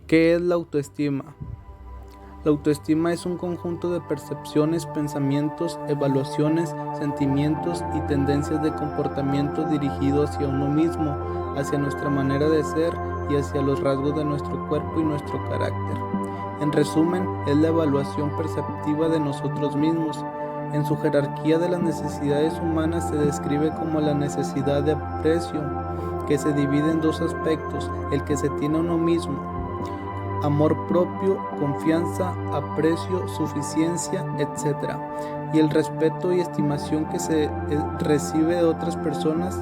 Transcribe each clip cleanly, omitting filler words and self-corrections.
¿Qué es la autoestima? La autoestima es un conjunto de percepciones, pensamientos, evaluaciones, sentimientos y tendencias de comportamiento dirigido hacia uno mismo, hacia nuestra manera de ser y hacia los rasgos de nuestro cuerpo y nuestro carácter. En resumen, es la evaluación perceptiva de nosotros mismos. En su jerarquía de las necesidades humanas se describe como la necesidad de aprecio, que se divide en dos aspectos: el que se tiene a uno mismo, amor propio, confianza, aprecio, suficiencia, etc. Y el respeto y estimación que se recibe de otras personas,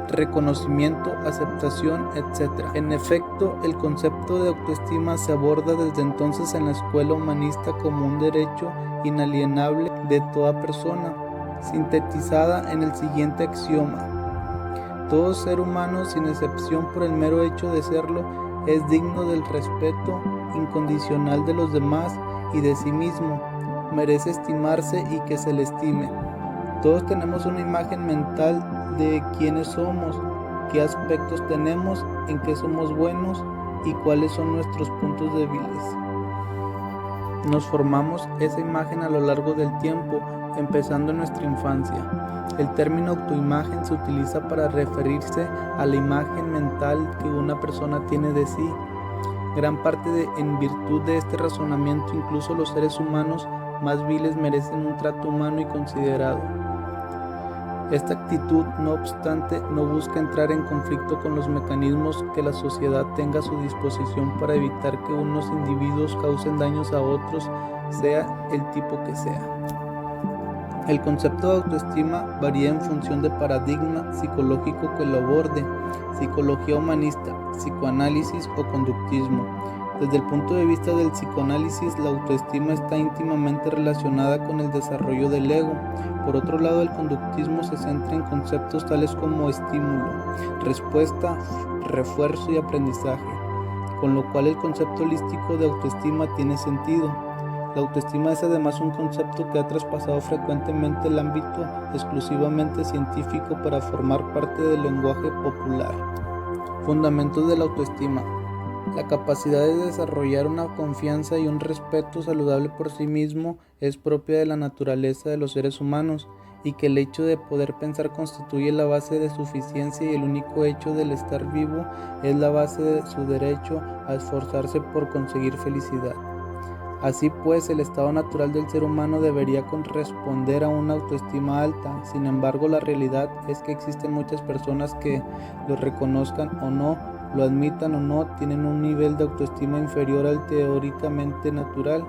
reconocimiento, aceptación, etc. En efecto, el concepto de autoestima se aborda desde entonces en la escuela humanista como un derecho inalienable de toda persona, sintetizada en el siguiente axioma: todo ser humano, sin excepción por el mero hecho de serlo, es digno del respeto incondicional de los demás y de sí mismo, merece estimarse y que se le estime. Todos tenemos una imagen mental de quiénes somos, qué aspectos tenemos, en qué somos buenos y cuáles son nuestros puntos débiles. Nos formamos esa imagen a lo largo del tiempo, empezando en nuestra infancia. El término autoimagen se utiliza para referirse a la imagen mental que una persona tiene de sí. Gran parte en virtud de este razonamiento, incluso los seres humanos más viles merecen un trato humano y considerado. Esta actitud, no obstante, no busca entrar en conflicto con los mecanismos que la sociedad tenga a su disposición para evitar que unos individuos causen daños a otros, sea el tipo que sea. El concepto de autoestima varía en función del paradigma psicológico que lo aborde: psicología humanista, psicoanálisis o conductismo. Desde el punto de vista del psicoanálisis, la autoestima está íntimamente relacionada con el desarrollo del ego. Por otro lado, el conductismo se centra en conceptos tales como estímulo, respuesta, refuerzo y aprendizaje, con lo cual el concepto holístico de autoestima tiene sentido. La autoestima es además un concepto que ha traspasado frecuentemente el ámbito exclusivamente científico para formar parte del lenguaje popular. Fundamentos de la autoestima: la capacidad de desarrollar una confianza y un respeto saludable por sí mismo es propia de la naturaleza de los seres humanos, y que el hecho de poder pensar constituye la base de suficiencia, y el único hecho del estar vivo es la base de su derecho a esforzarse por conseguir felicidad. Así pues, el estado natural del ser humano debería corresponder a una autoestima alta. Sin embargo, la realidad es que existen muchas personas que, lo reconozcan o no, lo admitan o no, tienen un nivel de autoestima inferior al teóricamente natural.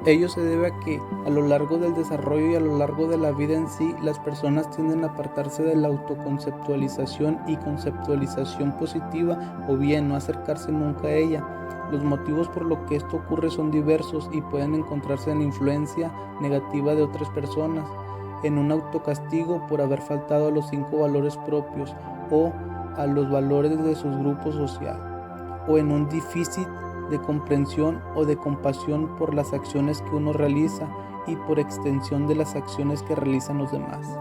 Ello se debe a que, a lo largo del desarrollo y a lo largo de la vida en sí, las personas tienden a apartarse de la autoconceptualización y conceptualización positiva, o bien no acercarse nunca a ella. Los motivos por los que esto ocurre son diversos y pueden encontrarse en la influencia negativa de otras personas, en un autocastigo por haber faltado a los 5 valores propios o a los valores de su grupo social, o en un déficit de comprensión o de compasión por las acciones que uno realiza y por extensión de las acciones que realizan los demás.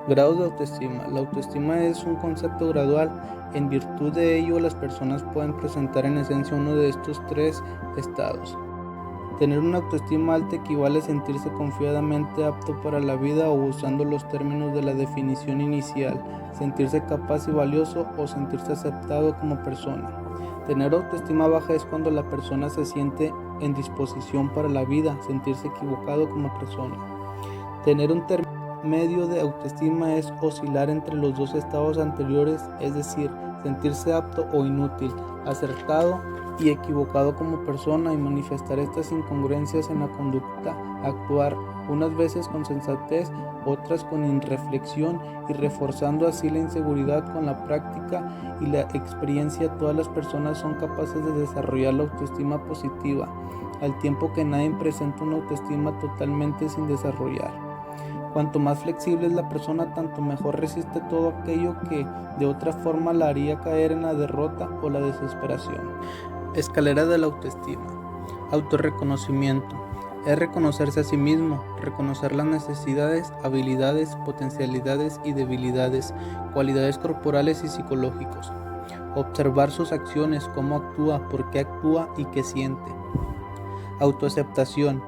Grados de autoestima. La autoestima es un concepto gradual. En virtud de ello, las personas pueden presentar en esencia uno de estos 3 estados. Tener una autoestima alta equivale a sentirse confiadamente apto para la vida, o usando los términos de la definición inicial, sentirse capaz y valioso o sentirse aceptado como persona. Tener autoestima baja es cuando la persona se siente en disposición para la vida, sentirse equivocado como persona. Tener un término medio de autoestima es oscilar entre los 2 estados anteriores, es decir, sentirse apto o inútil, acertado y equivocado como persona, y manifestar estas incongruencias en la conducta, actuar unas veces con sensatez, otras con irreflexión, y reforzando así la inseguridad con la práctica y la experiencia. Todas las personas son capaces de desarrollar la autoestima positiva, al tiempo que nadie presenta una autoestima totalmente sin desarrollar. Cuanto más flexible es la persona, tanto mejor resiste todo aquello que de otra forma la haría caer en la derrota o la desesperación. Escalera de la autoestima. Autorreconocimiento. Es reconocerse a sí mismo, reconocer las necesidades, habilidades, potencialidades y debilidades, cualidades corporales y psicológicos. Observar sus acciones, cómo actúa, por qué actúa y qué siente. Autoaceptación.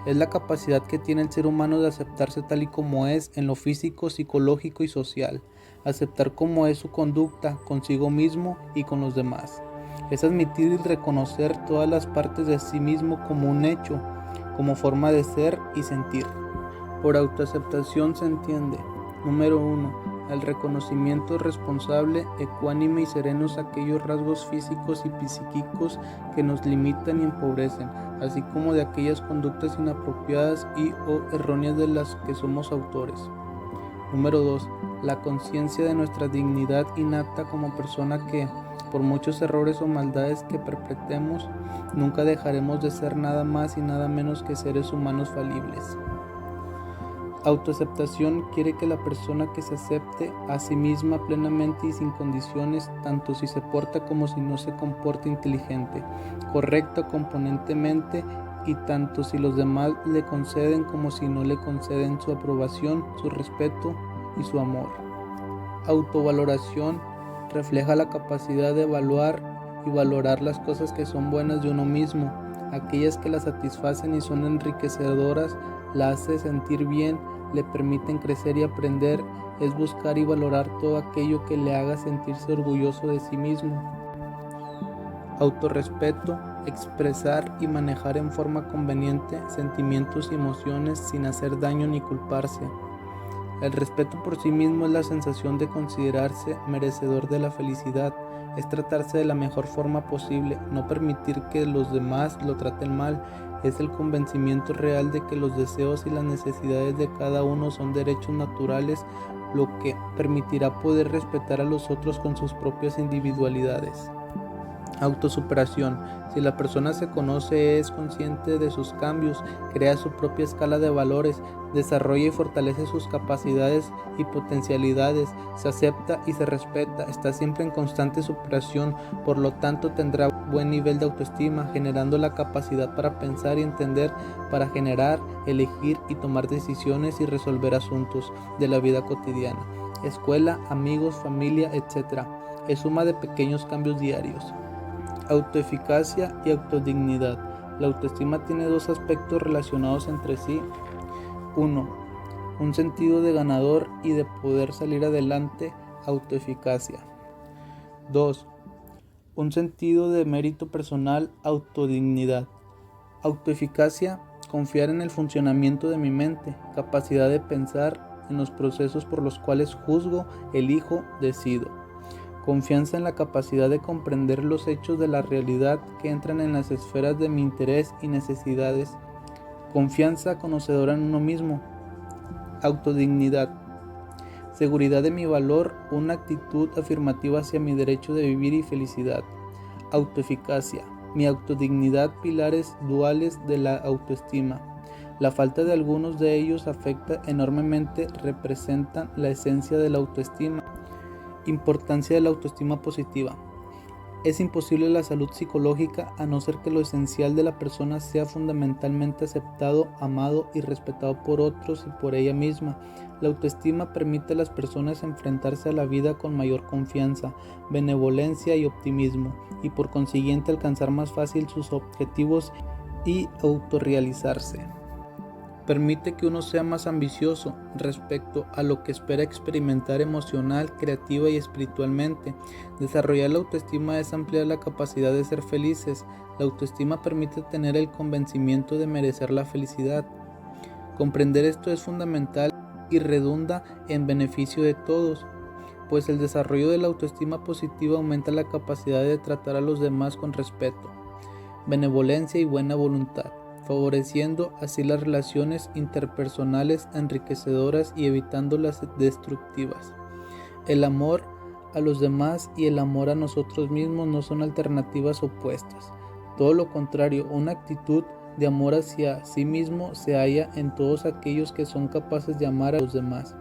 Es la capacidad que tiene el ser humano de aceptarse tal y como es en lo físico, psicológico y social. Aceptar cómo es su conducta consigo mismo y con los demás. Es admitir y reconocer todas las partes de sí mismo como un hecho, como forma de ser y sentir. Por autoaceptación se entiende: número 1. El reconocimiento responsable, ecuánime y serenos aquellos rasgos físicos y psíquicos que nos limitan y empobrecen, así como de aquellas conductas inapropiadas y o erróneas de las que somos autores. Número 2. La conciencia de nuestra dignidad innata como persona que, por muchos errores o maldades que perpetremos, nunca dejaremos de ser nada más y nada menos que seres humanos falibles. Autoaceptación quiere que la persona que se acepte a sí misma plenamente y sin condiciones, tanto si se porta como si no se comporta inteligente, correcta componentemente, y tanto si los demás le conceden como si no le conceden su aprobación, su respeto y su amor. Autovaloración refleja la capacidad de evaluar y valorar las cosas que son buenas de uno mismo, aquellas que la satisfacen y son enriquecedoras, la hace sentir bien, le permiten crecer y aprender, es buscar y valorar todo aquello que le haga sentirse orgulloso de sí mismo. Autorrespeto, expresar y manejar en forma conveniente sentimientos y emociones sin hacer daño ni culparse. El respeto por sí mismo es la sensación de considerarse merecedor de la felicidad, es tratarse de la mejor forma posible, no permitir que los demás lo traten mal, es el convencimiento real de que los deseos y las necesidades de cada uno son derechos naturales, lo que permitirá poder respetar a los otros con sus propias individualidades. Autosuperación. Si la persona se conoce, es consciente de sus cambios, crea su propia escala de valores, desarrolla y fortalece sus capacidades y potencialidades, se acepta y se respeta, está siempre en constante superación, por lo tanto tendrá buen nivel de autoestima, generando la capacidad para pensar y entender, para generar, elegir y tomar decisiones y resolver asuntos de la vida cotidiana, escuela, amigos, familia, etc. Es suma de pequeños cambios diarios. Autoeficacia y autodignidad. La autoestima tiene dos aspectos relacionados entre sí. 1. Un sentido de ganador y de poder salir adelante, autoeficacia. 2. Un sentido de mérito personal, autodignidad. Autoeficacia, confiar en el funcionamiento de mi mente, capacidad de pensar en los procesos por los cuales juzgo, elijo, decido. Confianza en la capacidad de comprender los hechos de la realidad que entran en las esferas de mi interés y necesidades. Confianza conocedora en uno mismo. Autodignidad. Seguridad de mi valor, una actitud afirmativa hacia mi derecho de vivir y felicidad. Autoeficacia. Mi autodignidad, pilares duales de la autoestima. La falta de algunos de ellos afecta enormemente, representan la esencia de la autoestima. Importancia de la autoestima positiva. Es imposible la salud psicológica a no ser que lo esencial de la persona sea fundamentalmente aceptado, amado y respetado por otros y por ella misma. La autoestima permite a las personas enfrentarse a la vida con mayor confianza, benevolencia y optimismo, y por consiguiente alcanzar más fácil sus objetivos y autorrealizarse. Permite que uno sea más ambicioso respecto a lo que espera experimentar emocional, creativa y espiritualmente. Desarrollar la autoestima es ampliar la capacidad de ser felices. La autoestima permite tener el convencimiento de merecer la felicidad. Comprender esto es fundamental y redunda en beneficio de todos, pues el desarrollo de la autoestima positiva aumenta la capacidad de tratar a los demás con respeto, benevolencia y buena voluntad, favoreciendo así las relaciones interpersonales enriquecedoras y evitando las destructivas. El amor a los demás y el amor a nosotros mismos no son alternativas opuestas. Todo lo contrario, una actitud de amor hacia sí mismo se halla en todos aquellos que son capaces de amar a los demás.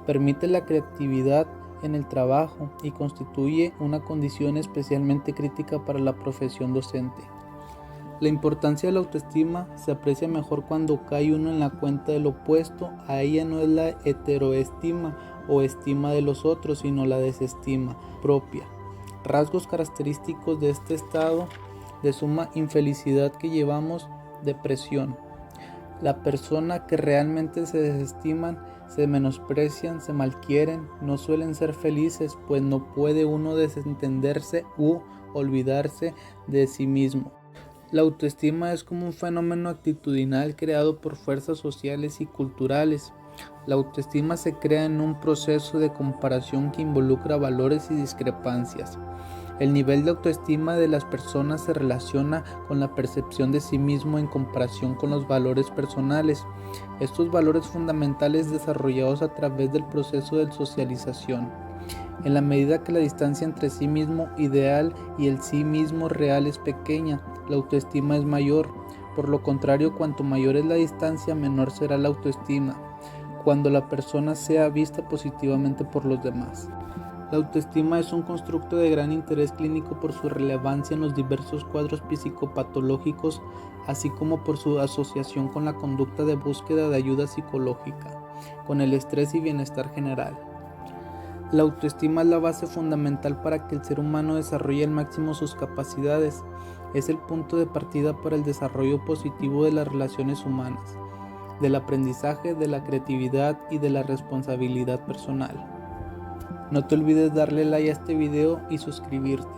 Permite la creatividad en el trabajo y constituye una condición especialmente crítica para la profesión docente. La importancia de la autoestima se aprecia mejor cuando cae uno en la cuenta del opuesto. A ella no es la heteroestima o estima de los otros, sino la desestima propia. Rasgos característicos de este estado de suma infelicidad que llevamos: depresión. La persona que realmente se desestiman, se menosprecian, se malquieren, no suelen ser felices, pues no puede uno desentenderse u olvidarse de sí mismo. La autoestima es como un fenómeno actitudinal creado por fuerzas sociales y culturales. La autoestima se crea en un proceso de comparación que involucra valores y discrepancias. El nivel de autoestima de las personas se relaciona con la percepción de sí mismo en comparación con los valores personales. Estos valores fundamentales desarrollados a través del proceso de socialización. En la medida que la distancia entre sí mismo ideal y el sí mismo real es pequeña, la autoestima es mayor. Por lo contrario, cuanto mayor es la distancia, menor será la autoestima, cuando la persona sea vista positivamente por los demás. La autoestima es un constructo de gran interés clínico por su relevancia en los diversos cuadros psicopatológicos, así como por su asociación con la conducta de búsqueda de ayuda psicológica, con el estrés y bienestar general. La autoestima es la base fundamental para que el ser humano desarrolle al máximo sus capacidades. Es el punto de partida para el desarrollo positivo de las relaciones humanas, del aprendizaje, de la creatividad y de la responsabilidad personal. No te olvides darle like a este video y suscribirte.